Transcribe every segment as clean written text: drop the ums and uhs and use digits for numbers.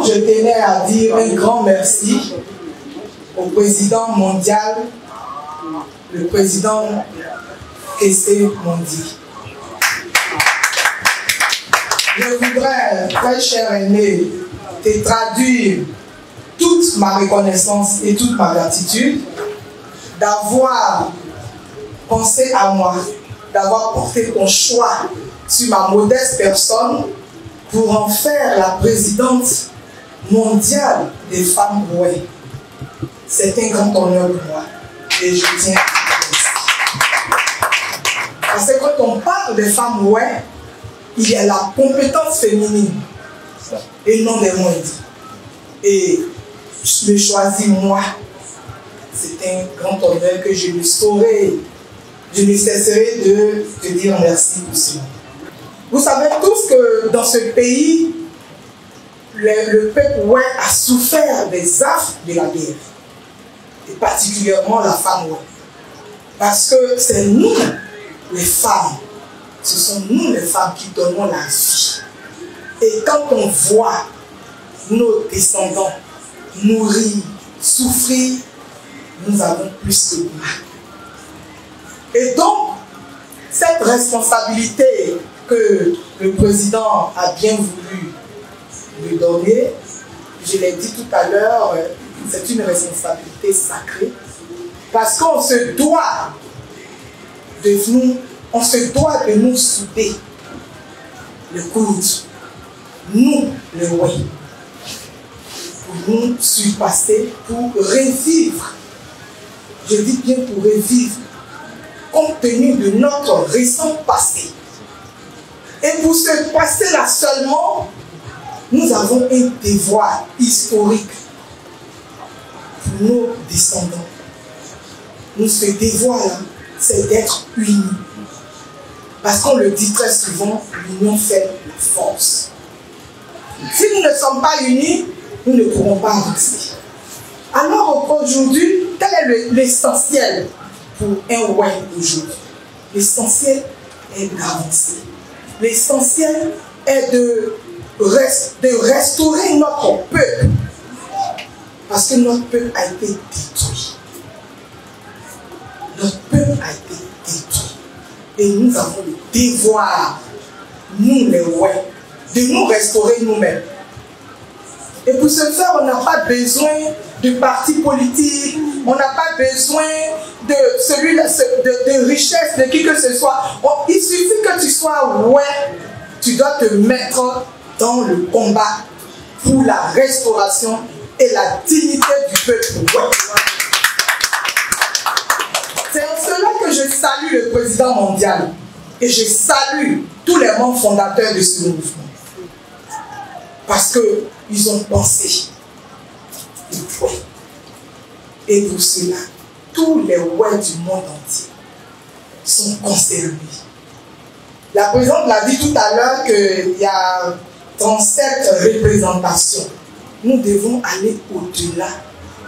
je tenais à dire un grand merci au président mondial, le président Kessé Mondi. Je voudrais, très cher aîné, te traduire toute ma reconnaissance et toute ma gratitude d'avoir pensé à moi, d'avoir porté ton choix sur ma modeste personne pour en faire la présidente mondiale des femmes rouées. C'est un grand honneur pour moi et je tiens à le dire. Parce que quand on parle des femmes rouées, il y a la compétence féminine et non des moindres. Et je me choisis moi. C'est un grand honneur que je ne saurais, je ne cesserai de te dire merci pour cela. Vous savez tous que dans ce pays, le peuple ouai a souffert des affres de la guerre. Et particulièrement la femme ouai. Parce que c'est nous, les femmes, ce sont nous les femmes qui donnons la vie. Et quand on voit nos descendants mourir, souffrir, nous avons plus que mal. Et donc, cette responsabilité que le président a bien voulu me donner, je l'ai dit tout à l'heure, c'est une responsabilité sacrée, parce qu'on se doit de nous souder le coude, nous, le roi, pour nous surpasser, pour revivre. Je dis bien pour revivre, compte tenu de notre récent passé. Et pour ce passé-là seulement, nous avons un devoir historique pour nos descendants. Nous, ce devoir-là, c'est d'être unis. Parce qu'on le dit très souvent, l'union fait la force. Si nous ne sommes pas unis, nous ne pourrons pas avancer. Alors aujourd'hui, quel est l'essentiel pour un ouai aujourd'hui? L'essentiel est d'avancer. L'essentiel est de restaurer notre peuple. Parce que notre peuple a été détruit. Notre peuple a été détruit. Et nous avons le devoir, nous les ouais, de nous restaurer nous-mêmes. Et pour ce faire, on n'a pas besoin de partis politiques, on n'a pas besoin de richesse, de qui que ce soit. Il suffit que tu sois ouai, tu dois te mettre dans le combat pour la restauration et la dignité du peuple ouai. C'est en cela que je salue le président mondial et je salue tous les membres fondateurs de ce mouvement. Parce qu'ils ont pensé. Et pour cela, tous les ouais du monde entier sont concernés. La présidente l'a dit tout à l'heure qu'il y a 37 représentations. Nous devons aller au-delà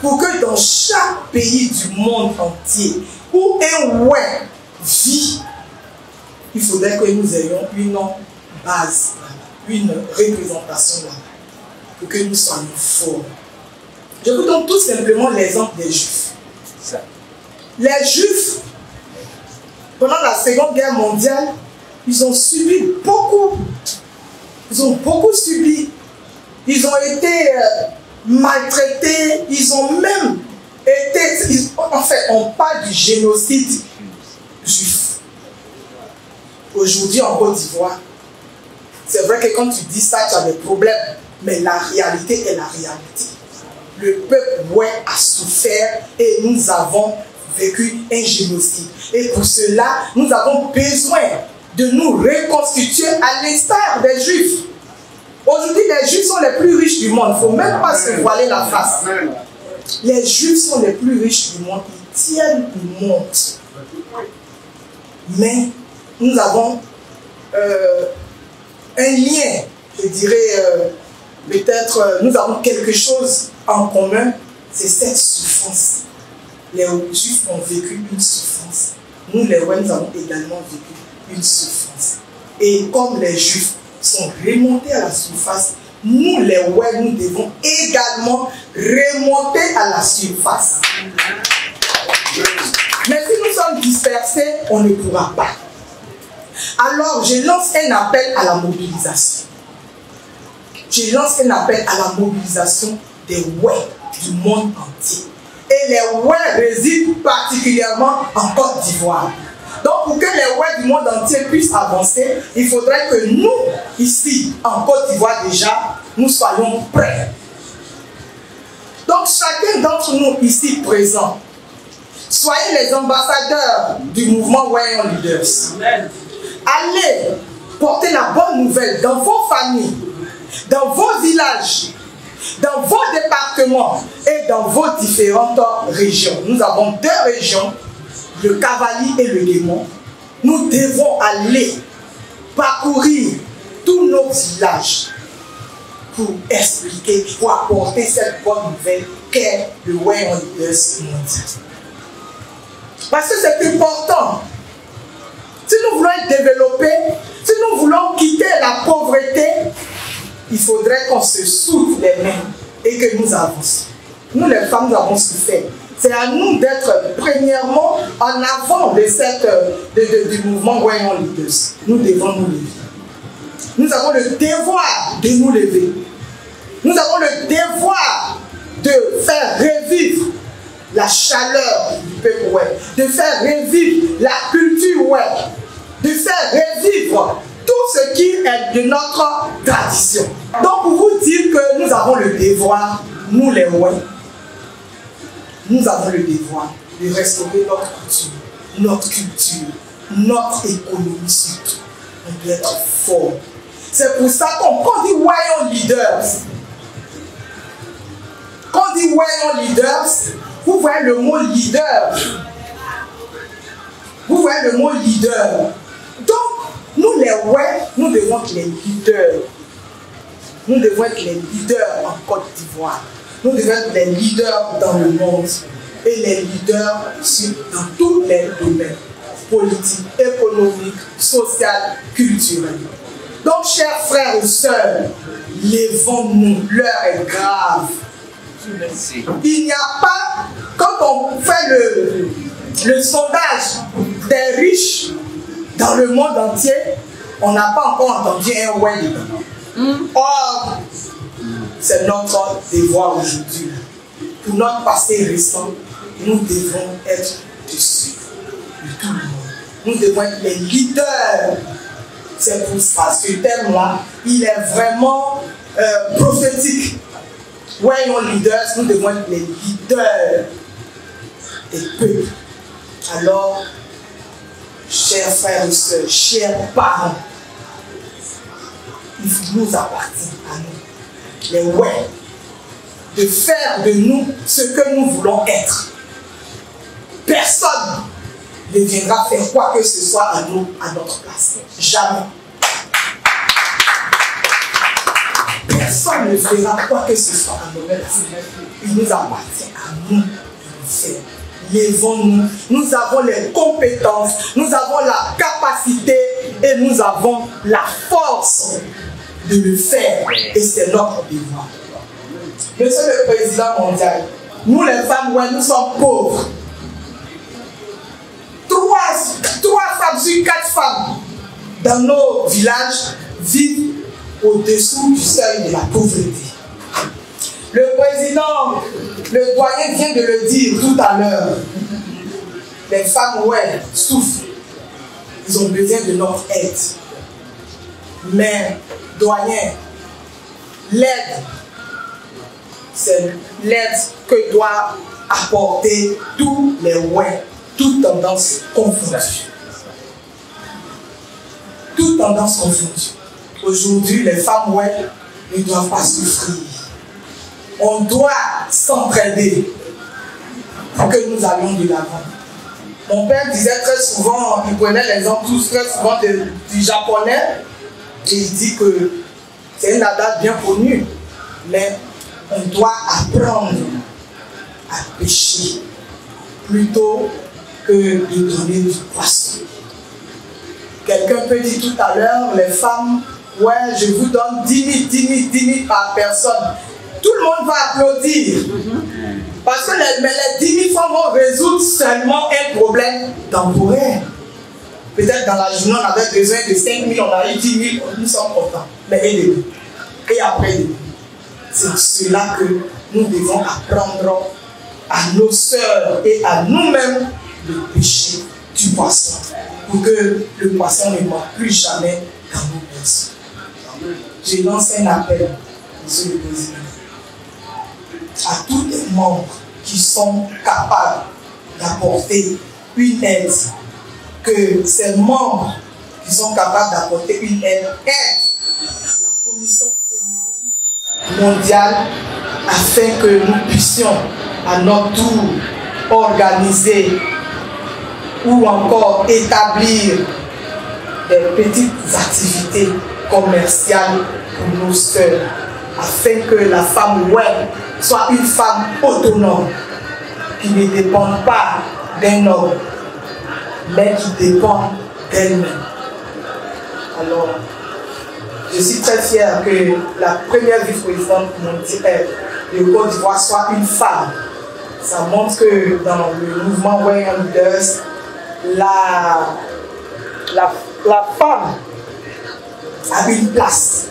pour que dans chaque pays du monde entier où un ouai vit, il faudrait que nous ayons une base, une représentation là, pour que nous soyons forts. Je vous donne tout simplement l'exemple des Juifs. Les Juifs, pendant la Seconde Guerre mondiale, ils ont subi beaucoup. Ils ont beaucoup subi. Ils ont été maltraités. Ils ont même été... En fait, on parle du génocide juif. Aujourd'hui, en Côte d'Ivoire, c'est vrai que quand tu dis ça, tu as des problèmes. Mais la réalité est la réalité. Le peuple ouai a souffert et nous avons vécu un génocide. Et pour cela, nous avons besoin de nous reconstituer à l'instar des Juifs. Aujourd'hui, les Juifs sont les plus riches du monde. Il ne faut même pas se voiler la face. Les Juifs sont les plus riches du monde. Ils tiennent le monde. Mais nous avons un lien, je dirais, peut-être, nous avons quelque chose en commun, c'est cette souffrance. Les Juifs ont vécu une souffrance. Nous, les Ouai, nous avons également vécu une souffrance. Et comme les Juifs sont remontés à la surface, nous les ouais, nous devons également remonter à la surface. Mais si nous sommes dispersés, on ne pourra pas. Alors, je lance un appel à la mobilisation. Je lance un appel à la mobilisation des ouais du monde entier. Et les ouais résident particulièrement en Côte d'Ivoire. Donc, pour que les ouais du monde entier puissent avancer, il faudrait que nous, ici, en Côte d'Ivoire déjà, nous soyons prêts. Donc, chacun d'entre nous ici présents, soyez les ambassadeurs du mouvement Wayne Leaders. Amen. Allez porter la bonne nouvelle dans vos familles, dans vos villages, dans vos départements et dans vos différentes régions. Nous avons 2 régions, le Cavali et le Léman. Nous devons aller parcourir tous nos villages pour expliquer, pour apporter cette bonne nouvelle qu'est le Wayne Leaders mondial. Parce que c'est important. Si nous voulons être développés, si nous voulons quitter la pauvreté, il faudrait qu'on se soude les mains et que nous avancions. Nous les femmes, nous avons souffert. C'est à nous d'être premièrement en avant de du mouvement Wayne Leaders. Nous devons nous lever. Nous avons le devoir de nous lever. Nous avons le devoir de faire revivre la chaleur du peuple ouais, de faire revivre la culture ouais, de faire revivre tout ce qui est de notre tradition. Donc pour vous dire que nous avons le devoir, nous les ouais, nous avons le devoir de restaurer notre culture, notre économie surtout. On doit être fort. C'est pour ça qu'on dit Wayne Leaders. Quand on dit Wayne Leaders, vous voyez le mot leader. Vous voyez le mot leader. Donc, nous les ouais, nous devons être les leaders. Nous devons être les leaders en Côte d'Ivoire. Nous devons être les leaders dans le monde. Et les leaders dans tous les domaines. Politiques, économiques, sociaux, culturels. Donc, chers frères et sœurs, levons-nous. L'heure est grave. Il n'y a pas, quand on fait le sondage des riches dans le monde entier, on n'a pas encore entendu un ouais dedans. Or, c'est notre devoir aujourd'hui. Pour notre passé récent, nous devons être dessus de tout le monde. Nous devons être les leaders. C'est pour ça que ce thème-là, il est vraiment prophétique. Wayne Leaders, nous devons être les leaders des peuples. Alors, chers frères et sœurs, chers parents, il nous appartient à nous, les ouais, de faire de nous ce que nous voulons être. Personne ne viendra faire quoi que ce soit à nous, à notre place. Jamais. Personne ne fera quoi que ce soit à nos places. Il nous appartient à nous de le faire. Levons-nous. Nous avons les compétences, nous avons la capacité et nous avons la force de le faire. Et c'est notre devoir. Monsieur le Président mondial, nous les femmes, ouais, nous sommes pauvres. 3 femmes sur 4 femmes dans nos villages vivent au-dessous du seuil de la pauvreté. Le président, le doyen vient de le dire tout à l'heure. Les femmes, ouais, souffrent. Ils ont besoin de notre aide. Mais, doyen, l'aide, c'est l'aide que doit apporter tous les ouais, toutes tendances confondues. Toutes tendances confondues. Aujourd'hui, les femmes ouais, ne doivent pas souffrir. On doit s'entraider pour que nous allions de l'avant. Mon père disait très souvent, il prenait l'exemple très souvent du japonais, et il dit que c'est une adage bien connue, mais on doit apprendre à pêcher plutôt que de donner du poisson. Quelqu'un peut dire tout à l'heure, les femmes ouais, je vous donne 10 000 par personne. Tout le monde va applaudir. Parce que les 10 000 francs vont résoudre seulement un problème temporaire. Peut-être dans la journée, on avait besoin de 5 000, on a eu 10 000, nous sommes contents. Mais et après, c'est cela que nous devons apprendre à nos sœurs et à nous-mêmes le péché du poisson. Pour que le poisson ne manque plus jamais dans nos personnes. Je lance un appel, Monsieur le Président, à tous les membres qui sont capables d'apporter une aide, que ces membres qui sont capables d'apporter une aide aident la Commission féminine mondiale afin que nous puissions à notre tour organiser ou encore établir des petites activités commerciales pour nos sœurs, afin que la femme web soit une femme autonome, qui ne dépend pas d'un homme, mais qui dépend d'elle-même. Alors, je suis très fier que la première vice-présidente mondiale de Côte d'Ivoire soit une femme. Ça montre que dans le mouvement Women Leaders, la femme a une place.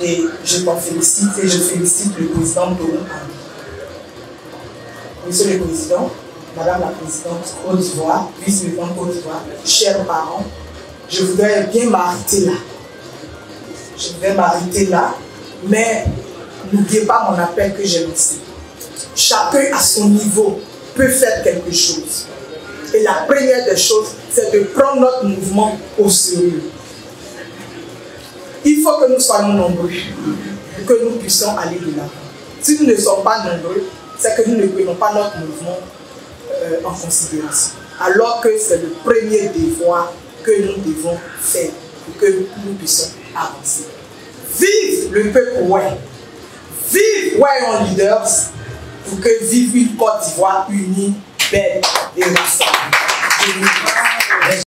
Et je m'en félicite et je félicite le président de l'ONU. Monsieur le Président, Madame la Présidente Côte d'Ivoire, vice-présidente Côte d'Ivoire, chers parents, je voudrais bien m'arrêter là. Je voudrais m'arrêter là, mais n'oubliez pas mon appel que j'ai lancé. Chacun à son niveau peut faire quelque chose. Et la première des choses, c'est de prendre notre mouvement au sérieux. Il faut que nous soyons nombreux, que nous puissions aller de l'avant. Si nous ne sommes pas nombreux, c'est que nous ne prenons pas notre mouvement en considération. Alors que c'est le premier devoir que nous devons faire pour que nous puissions avancer. Vive le peuple Way! Vive Women Leaders! Pour que vive une Côte d'Ivoire unie, belle et rassemblée.